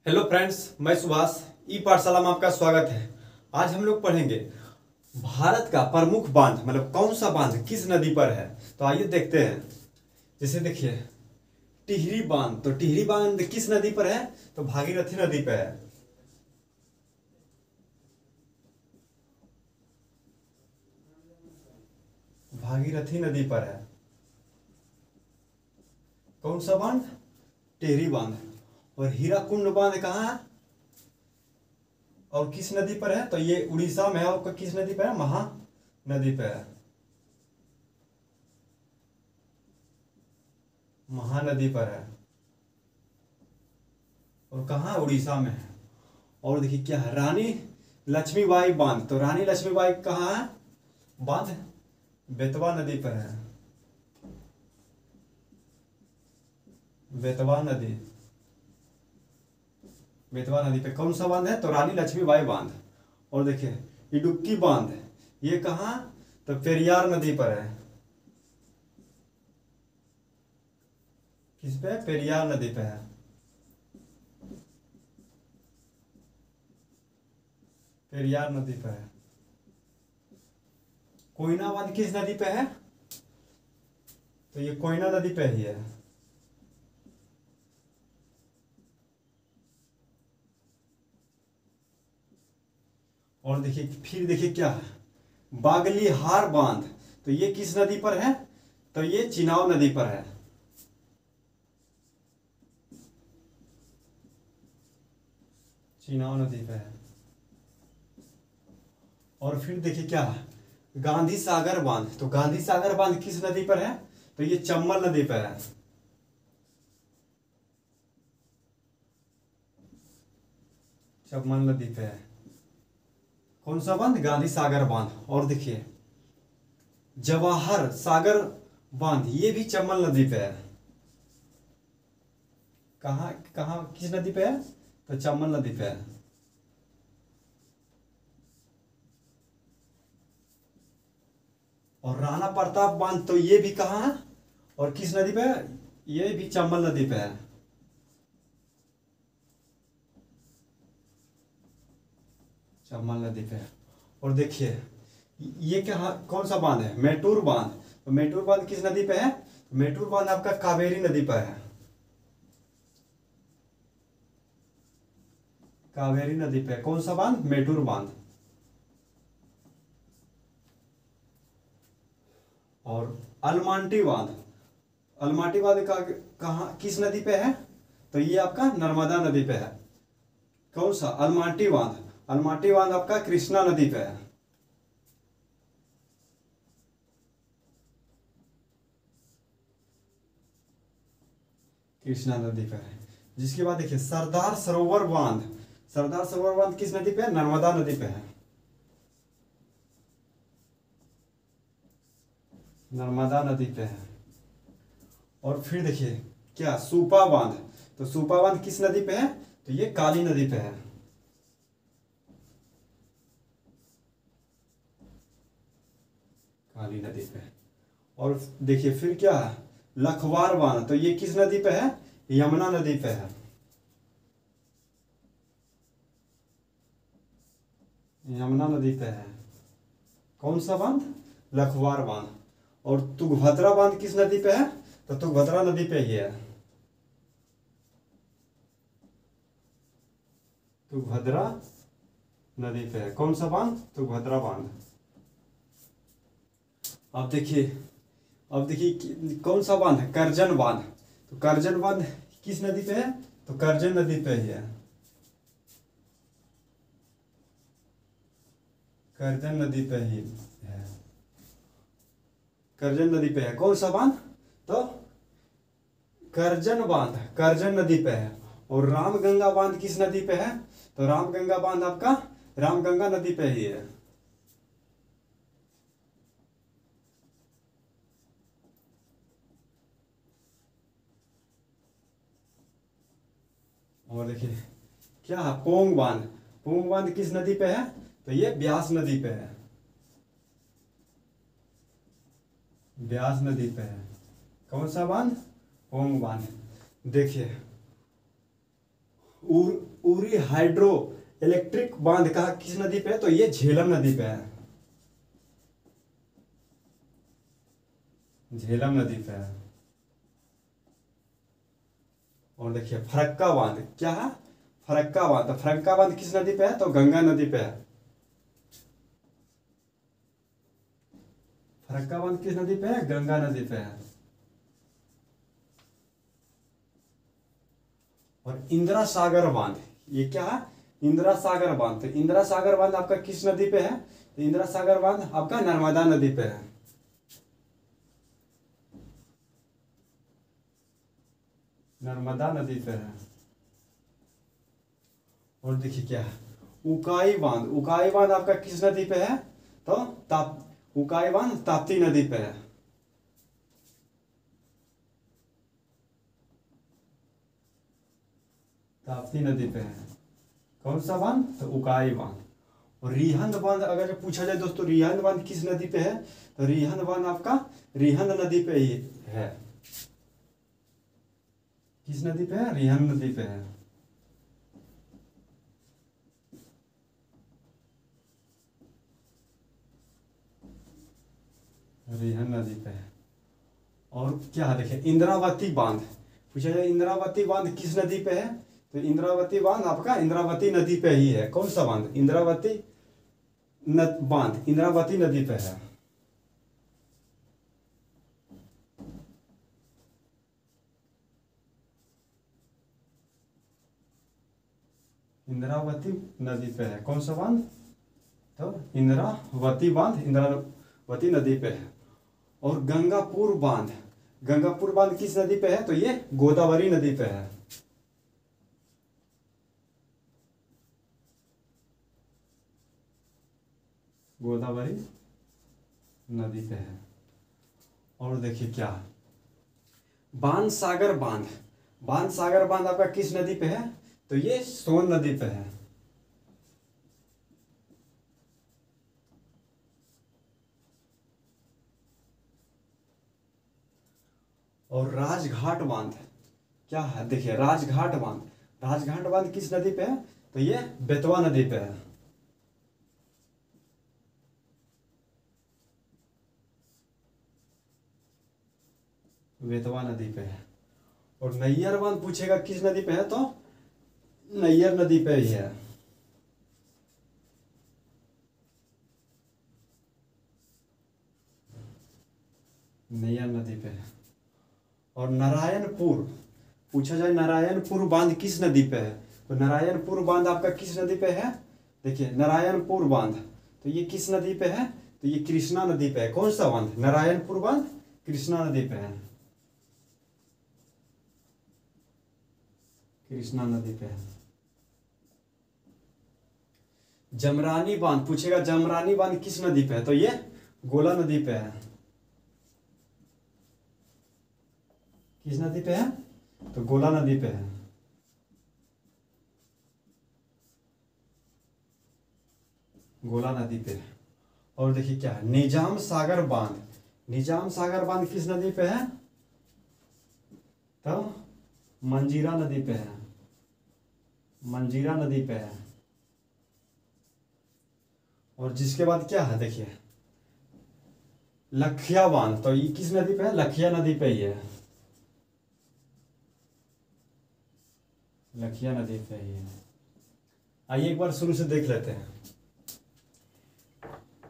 Hello friends, मैं सुभाष। ई पाठशाला में आपका स्वागत है। आज हम लोग पढ़ेंगे भारत का प्रमुख बांध, मतलब कौन सा बांध किस नदी पर है। तो आइए देखते हैं। जैसे देखिए, टिहरी बांध। तो टिहरी बांध किस नदी पर है? तो भागीरथी नदी पर है। भागीरथी नदी पर है। कौन सा बांध? टिहरी बांध। और हीराकुंड बांध कहाँ है और किस नदी पर है? तो ये उड़ीसा में है। और किस नदी पर है? महा नदी पर है। महानदी पर है। और कहाँ? उड़ीसा में है। और देखिए क्या है, रानी लक्ष्मीबाई बांध। तो रानी लक्ष्मीबाई कहाँ है बांध? बेतवा नदी पर है। बेतवा नदी, बेतवा नदी पे कौन सा बांध है? तो रानी लक्ष्मीबाई बांध। और देखिए इडुक्की बांध, ये कहाँ? तो पेरियार नदी पर है। किस पे? पेरियार नदी पे है। पेरियार नदी पे है। कोयना बांध किस नदी पे है? तो ये कोयना नदी पे ही है। और देखिए फिर देखिए क्या है, बागलीहार बांध। तो ये किस नदी पर है? तो ये चिनाव नदी पर है। चिनाव नदी पे है। और फिर देखिए क्या है, गांधी सागर बांध। तो गांधी सागर बांध किस नदी पर है? तो ये चंबल नदी पर है। चंबल नदी पे है। कौन सा बांध? गांधी सागर बांध। और देखिए जवाहर सागर बांध, ये भी चंबल नदी पे है। कहाँ कहाँ किस नदी पे है? तो चंबल नदी पे है। और राणा प्रताप बांध, तो ये भी कहाँ है और किस नदी पे है? ये भी चंबल नदी पे है। चंबल नदी पे है। और देखिए ये क्या, कौन सा बांध है? मेटूर बांध। तो मेटूर बांध किस नदी पे है? तो मेटूर बांध आपका कावेरी नदी पर है। कावेरी नदी पे कौन सा बांध? मेटूर बांध। और अलमांटी बांध, अलमाटी बांध का कहाँ किस नदी पे है? तो ये आपका नर्मदा नदी पे है। कौन सा? अलमाटी बांध। अलमाटी बांध आपका कृष्णा नदी पे है। कृष्णा नदी पे है। जिसके बाद देखिए सरदार सरोवर बांध। सरदार सरोवर बांध किस नदी पे है? नर्मदा नदी पे है। नर्मदा नदी पे है। और फिर देखिए क्या, सूपा बांध। तो सूपा बांध किस नदी पे है? तो ये काली नदी पे है। काली नदी पे। और देखिए फिर क्या है, लखवार बांध। तो ये किस नदी पे है? यमुना नदी पे है। यमुना नदी पे है। कौन सा बांध? लखवार बांध। और तुंगभद्रा बांध किस नदी पे है? तो तुंगभद्रा नदी पे ही है। तुंगभद्रा नदी पे है। कौन सा बांध? तुंगभद्रा बांध। अब देखिए, अब देखिए कौन सा बांध है? करजन बांध। तो करजन बांध किस नदी पे है? तो करजन नदी पे ही है। करजन नदी पे ही है। करजन नदी पे है। कौन सा बांध? तो करजन बांध करजन नदी पे है। और रामगंगा बांध किस नदी पे है? तो रामगंगा बांध आपका रामगंगा नदी पे ही है। और देखिए क्या है, पोंग बांध। पोंग बांध किस नदी पे है? तो ये ब्यास नदी पे है। ब्यास नदी पे है। कौन सा बांध? पोंग बांध। देखिए उरी हाइड्रो इलेक्ट्रिक बांध कहा किस नदी पे है? तो ये झेलम नदी पे है, झेलम नदी पे है। और देखिए फरक्का बांध क्या है? फरक्का बांध, तो फरक्का बांध किस नदी पे है? तो गंगा नदी पे है। फरक्का बांध किस नदी पे है? गंगा नदी पे है। और इंदिरा सागर बांध, ये क्या है? इंदिरा सागर बांध, तो इंदिरा सागर बांध आपका किस नदी पे है? तो इंदिरा सागर बांध आपका नर्मदा नदी पे है। नर्मदा नदी पे है। और देखिए क्या है? उकाई बांध, उकाई बांध आपका किस नदी पे है? तो उकाई बांध ताप्ती नदी पे है। ताप्ती नदी पे है। कौन सा बांध? तो उकाई बांध। और रिहंद बांध अगर पूछा जाए दोस्तों, रिहंद बांध किस नदी पे है? तो रिहंद बांध आपका रिहंद नदी पे ही है। किस नदी पे है? रिहंद नदी पे है। रिहंद नदी पे है। और क्या है देखिए इंद्रावती बांध पूछा जाए, इंद्रावती बांध किस नदी पे है? तो इंद्रावती बांध आपका इंद्रावती नदी पे ही है। कौन सा बांध? इंद्रावती बांध इंद्रावती नदी पे है। इंद्रावती नदी पे है। कौन सा बांध? तो इंद्रावती बांध इंद्रावती नदी पे है। और गंगापुर बांध, गंगापुर बांध किस नदी पे है? तो ये गोदावरी नदी पे है। गोदावरी नदी पे है। और देखिए क्या, बाणसागर बांध, बाणसागर बांध आपका किस नदी पे है? तो ये सोन नदी पे है। और राजघाट बांध क्या है? देखिए राजघाट बांध, राजघाट बांध किस नदी पे है? तो ये बेतवा नदी पे है। बेतवा नदी पे है। और नैयर बांध पूछेगा किस नदी पे है? तो नैयर नदी पे ही है। नैयर नदी पे है। और नारायणपुर पूछा जाए, नारायणपुर बांध किस नदी पे है? तो नारायणपुर बांध आपका किस नदी पे है? देखिए नारायणपुर बांध, तो ये किस नदी पे है? तो ये कृष्णा नदी पे है। कौन सा बांध? नारायणपुर बांध कृष्णा नदी पे है। कृष्णा नदी पे है। जमरानी बांध पूछेगा, जमरानी बांध किस नदी पे है? तो ये गोला नदी पे है। किस नदी पे है? तो गोला नदी पे है। गोला नदी पे है। और देखिए क्या है, निजाम सागर बांध, निजाम सागर बांध किस नदी पे है? तो मंजीरा नदी पे है। मंजीरा नदी पे है। और जिसके बाद क्या है देखिए लखिया बांध, तो ये किस नदी पे है? लखिया नदी पे ही है। लखिया नदी पे ही है। आइए एक बार शुरू से देख लेते हैं।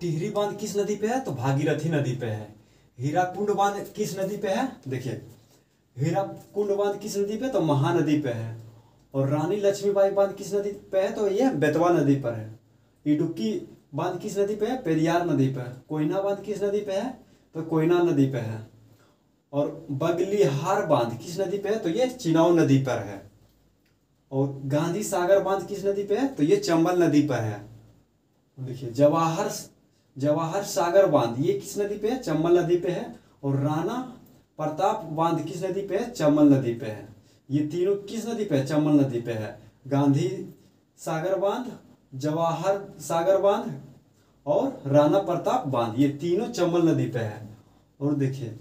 टिहरी बांध किस नदी पे है? तो भागीरथी नदी पे है। हीराकुंड बांध किस नदी पे है? देखिए हीराकुंड बांध किस नदी पे? तो महानदी पे है। और रानी लक्ष्मीबाई बांध किस नदी पे है? तो ये बेतवा नदी पर है। इडुक्की बांध किस नदी पे है? पेरियार नदी पे है। कोयना बांध किस नदी पे है? तो कोयना नदी पे है। और बगलिहार बांध किस नदी पे है? तो ये चिनाव नदी पर है। और गांधी सागर बांध किस नदी पे है? तो ये चंबल नदी पर है। देखिए जवाहर सागर बांध ये किस नदी पे है? चंबल नदी पे है। और राणा प्रताप बांध किस नदी पे है? चंबल नदी पे है। ये तीनों किस नदी पे है? चंबल नदी पे है। गांधी सागर बांध, जवाहर सागर बांध और राणा प्रताप बांध ये तीनों चंबल नदी पे है। और देखिए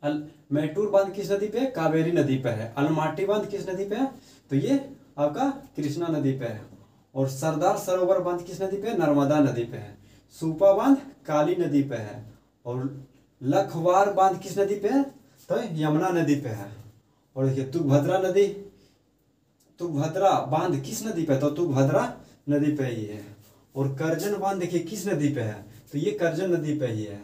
मैटूर बांध किस नदी पे है? कावेरी नदी पे है। अलमाटी बांध किस नदी पे है? तो ये आपका कृष्णा नदी पे है। और सरदार सरोवर बांध किस नदी पे है? नर्मदा नदी पे है। सुपा बांध काली नदी पे है। और लखवार बांध किस नदी पे है? तो यमुना नदी पे है। और देखिए तुंगभद्रा नदी, तुंगभद्रा बांध किस नदी पे है? तो तुंगभद्रा नदी पे ही है। और करजन बांध देखिए किस नदी पे है? तो ये करजन नदी पे ही है।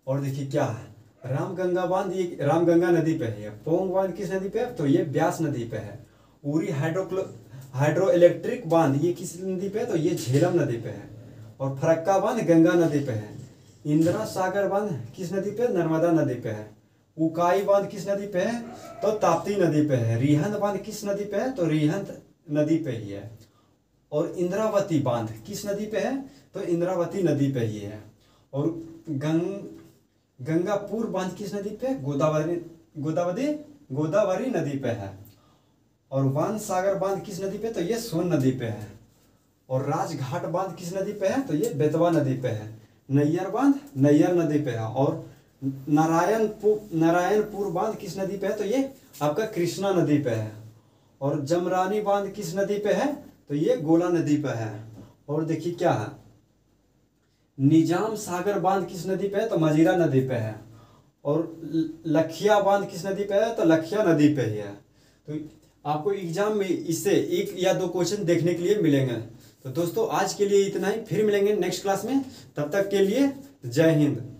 और देखिए क्या है, रामगंगा बांध, ये रामगंगा नदी पे है। पोंग बांध किस नदी पे है? तो ये ब्यास नदी पे है। उरी हाइड्रो इलेक्ट्रिक बांध ये किस नदी पे है? तो ये झेलम नदी पे है। और फरक्का बांध गंगा नदी पे है। इंदिरा सागर बांध किस नदी पे? नर्मदा नदी पे है। उकाई बांध किस नदी पे है? तो ताप्ती नदी पे है। रिहंद बांध किस नदी पे है? तो रिहंद नदी पे ही है। और इंद्रावती बांध किस नदी पे है? तो इंद्रावती नदी पे ही है। और गंगापुर बांध किस नदी पे? गोदावरी नदी पे है। और वन सागर बांध किस नदी पे? तो ये सोन नदी पे है। और राजघाट बांध किस नदी पे है? तो ये बेतवा नदी पे है। नैयर बांध नैयर नदी पे है। और नारायणपुर बांध किस नदी पे है? तो ये आपका कृष्णा नदी पे है। और जमरानी बांध किस नदी पे है? तो ये गोला नदी पे है। और देखिए क्या है, निजाम सागर बांध किस नदी पे है? तो मजीरा नदी पे है। और लखिया बांध किस नदी पे है? तो लखिया नदी पे ही है। तो आपको एग्जाम में इससे एक या दो क्वेश्चन देखने के लिए मिलेंगे। तो दोस्तों आज के लिए इतना ही, फिर मिलेंगे नेक्स्ट क्लास में। तब तक के लिए जय हिंद।